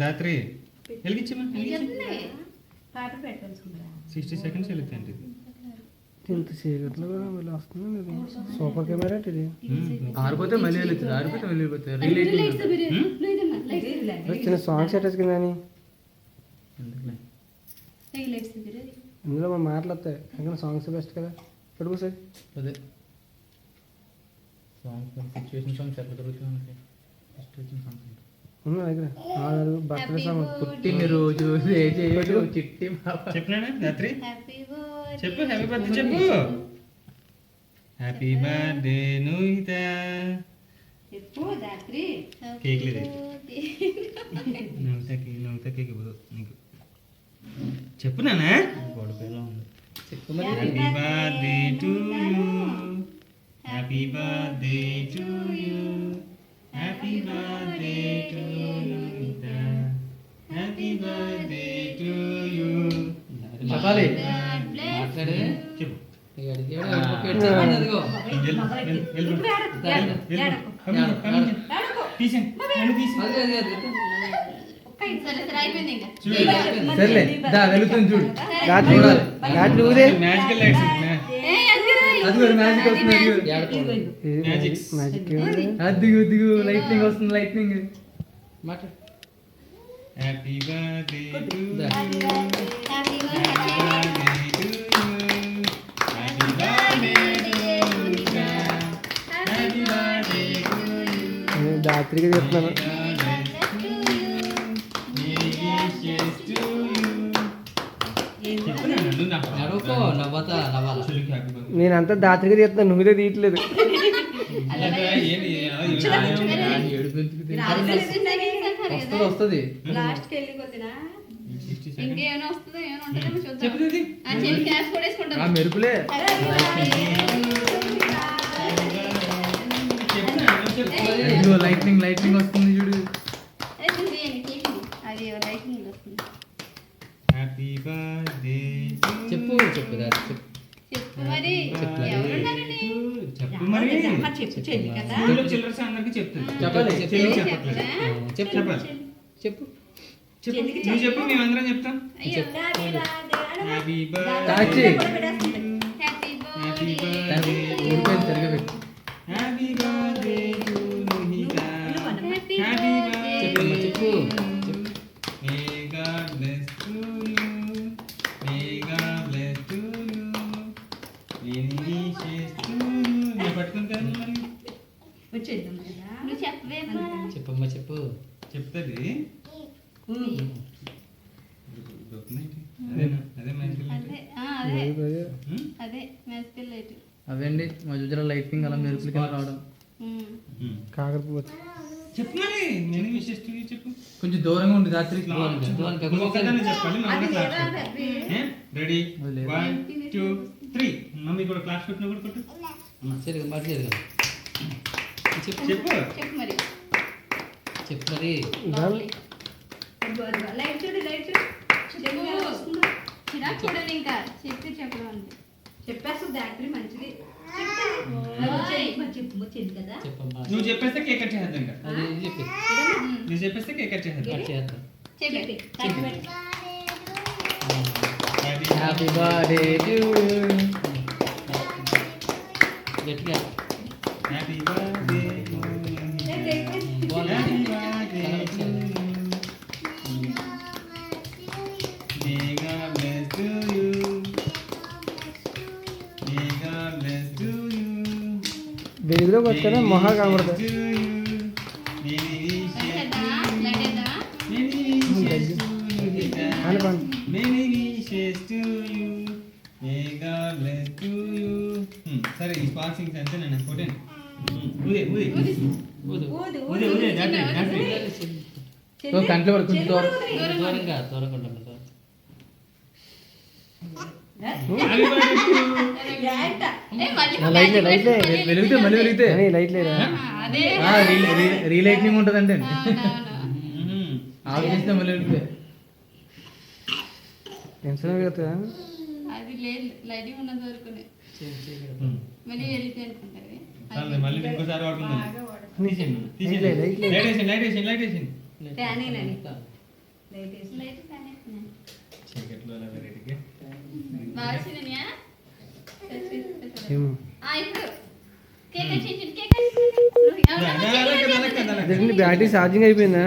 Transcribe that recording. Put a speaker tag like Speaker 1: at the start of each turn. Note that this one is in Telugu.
Speaker 1: దాత్రి వెలిగించమా 60 సెకండ్స్ వెళ్తాయండి.
Speaker 2: ఇంత చీకట్లో కూడా మళ్ళీ వస్తుంది. సూపర్ కెమెరా ఇది.
Speaker 3: ఆరిపోతే మళ్ళీ వెళ్తుంది, ఆరిపోతే మళ్ళీ వెళ్ళిపోతుంది.
Speaker 2: చిన్న సాంగ్స్ అటాచ్ కింద ఇందులో మా మాటలు వస్తాయి. ఇంకా సాంగ్స్ బెస్ట్ కదా. పడుకో సార్.
Speaker 3: అదే సాంగ్స్ సిచ్యువేషన్ సాంగ్స్ ఎట్లా దొరుకుతుంది?
Speaker 2: ఉన్నా దగ్గర బర్త్డే సాంగ్.
Speaker 3: పుట్టినరోజు చిట్టి
Speaker 1: చెప్పినా రాత్రి చెప్పు. హ్యాపీ బర్త్డే చెప్పు. Happy birthday Nuhitha. కేక్ లేదు నూహిత కేక్ ఇవ్వదు నీకు. చెప్పు నానా. Happy birthday to you. Happy birthday to you. Happy birthday to Nuhitha. Happy birthday to you.
Speaker 3: చెప్పాలి.
Speaker 1: చెప్పు.
Speaker 3: సర్లే దా వెళ్తుంది చూడు.
Speaker 2: రాత్రి ఊరే
Speaker 1: మ్యాజికల్ లైట్స్.
Speaker 3: అదిగు లైట్నింగ్ వస్తుంది. లైట్నింగ్ మాట్లాడు.
Speaker 1: Happy birthday to you.
Speaker 4: Happy
Speaker 2: రాత్రికి చెప్తున్నాను. నేనంతా దాత్రికి తీస్తున్నాను, నువ్వుదే తీయట్లేదు.
Speaker 3: వస్తుంది. మెరుపులే లైట్నింగ్ వస్తుంది చూడు.
Speaker 1: హ్యాపీ బర్త్డే
Speaker 3: చెప్పు చెప్పు
Speaker 4: మరి
Speaker 1: చెప్పు మరి. చిల్లరస అందరికి చెప్తుంది.
Speaker 3: చెప్పాలి.
Speaker 1: చెప్పాలి.
Speaker 3: చెప్పు
Speaker 1: నువ్వు చెప్పు, మేమందరం చెప్తాం. Happy birthday.
Speaker 3: ఊరిపోయింది సరిగా పెట్టు.
Speaker 1: Happy birthday to Nuhitha. Happy birthday.
Speaker 3: చెప్పు.
Speaker 1: May God bless to you. May God bless to you. Many wishes to you. నేను పట్టుకుంటాను మరి.
Speaker 4: నువ్వు
Speaker 3: చెప్పమ్మా చెప్పు.
Speaker 1: చెప్తుంది.
Speaker 3: అవేండి మధ్యలో లైటింగ్ అలా మెరుపులు కింద రావడం.
Speaker 2: కాకపోతే
Speaker 1: చెప్పు మరి. నేను విషెస్ టు యు చెప్పు.
Speaker 3: కొంచెం దూరంగా ఉంది. రాత్రి
Speaker 1: చెప్పాలి. రెడీ 1 2 3. మమ్మీ కూడా క్లాస్ కొట్టిన కూడా కొట్టు.
Speaker 3: సరే మాట్లాడేది కదా. చెప్పు
Speaker 1: చెప్పు.
Speaker 4: చెప్పు మరి.
Speaker 3: చెప్పు మరి.
Speaker 4: చూడండి ఇంకా చెప్పడం అంటే
Speaker 5: చెప్పేస్తుంది యాక్చువల్లీ మంచిది.
Speaker 3: చెప్పమ్మా.
Speaker 1: నువ్వు చెప్పేస్తే కేక్ కట్ చేద్దాం. ఇంకా
Speaker 3: అది చెప్పి
Speaker 1: నువ్వు చెప్పేస్తే కేక్ కట్ చేద్దాం.
Speaker 4: చెప్పి
Speaker 3: హ్యాపీ బర్త్డే టు గట్టిగా.
Speaker 1: Happy birthday.
Speaker 2: వెలుగులోకి వస్తేనే మొహ కనబడుతుంది.
Speaker 1: సరే ఈ స్పార్కింగ్ అంటే నేను కొట్టాను.
Speaker 3: కంట్లో పడు. కొంచెం దూరంగా ఉంటాం. వెలిగితే మళ్ళీ వెలిగితే
Speaker 2: లైట్ లేదా
Speaker 3: రీలైట్నింగ్ ఉంటుందండి. ఆఫ్ చేస్తే మళ్ళీ వెలిగితే
Speaker 2: టెన్షన్ కదా.
Speaker 4: అది అది లేదు లైటింగ్ ఉన్నంత వరకునే మళ్ళీ వెళ్తే అనుకుంటుంది
Speaker 1: చాలు, మళ్ళీ ఇంకోసారి వాడుకుందాం.
Speaker 5: బాగా వాడు.
Speaker 1: తీసేయండి, తీసేయండి.
Speaker 2: లైట్ లేదు, లైట్ లేదు.
Speaker 1: లైట్ వేసేయండి, లైట్ వేసేయండి, లైట్ వేసేయండి.
Speaker 5: ఫ్యాన్ ఏనండి. లైట్ వేసి.
Speaker 4: లైట్ ఫ్యాన్ వేస్తున్నాను.
Speaker 1: చీకట్లో అలా వెరైటీగా.
Speaker 4: బాగా చిన్ననియా
Speaker 2: ఏమో
Speaker 4: ఇప్పుడు కేక్ వచ్చింది కేక్ వచ్చింది
Speaker 1: దా, దా, దా, దా, దా, దా, దా.
Speaker 2: బ్యాటరీ ఛార్జింగ్ అయిపోయిందా